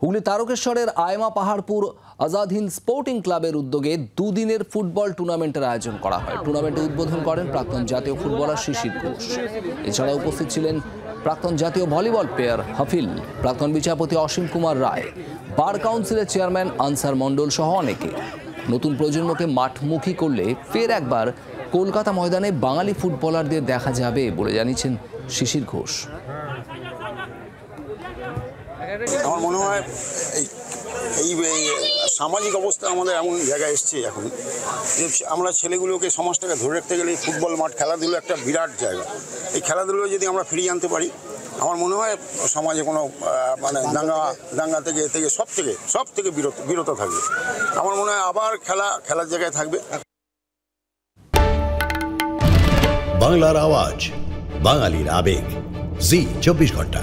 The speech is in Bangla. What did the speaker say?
হুগলি তারকেশ্বরের আয়মা পাহাড়পুর আজাদ হিন্দ স্পোর্টিং ক্লাবের উদ্যোগে দুদিনের ফুটবল টুর্নামেন্টের আয়োজন করা হয়। টুর্নামেন্টে উদ্বোধন করেন প্রাক্তন জাতীয় ফুটবলার শিশির ঘোষ। এছাড়া উপস্থিত ছিলেন প্রাক্তন জাতীয় ভলিবল প্লেয়ার হাফিল, প্রাক্তন বিচারপতি অসীম কুমার রায়, বার কাউন্সিলের চেয়ারম্যান আনসার মণ্ডল সহ অনেকে। নতুন প্রজন্মকে মাঠমুখী করলে ফের একবার কলকাতা ময়দানে বাঙালি ফুটবলারদের দেখা যাবে বলে জানিয়েছেন শিশির ঘোষ। আমার মনে হয় এই সামাজিক অবস্থা আমাদের এমন জায়গায় এসছে এখন যে আমরা ছেলেগুলোকে সমাজটাকে ধরে রাখতে গেলে ফুটবল মাঠ, খেলাধুলো একটা বিরাট জায়গা। এই খেলাধুলো যদি আমরা ফিরিয়ে আনতে পারি, আমার মনে হয় সমাজে কোনো দাঙ্গা থেকে সব থেকে বিরত থাকবে। আমার মনে হয় আবার খেলার জায়গায় থাকবে। বাংলার আওয়াজ, বাঙালির আবেগ, জি 24 ঘন্টা।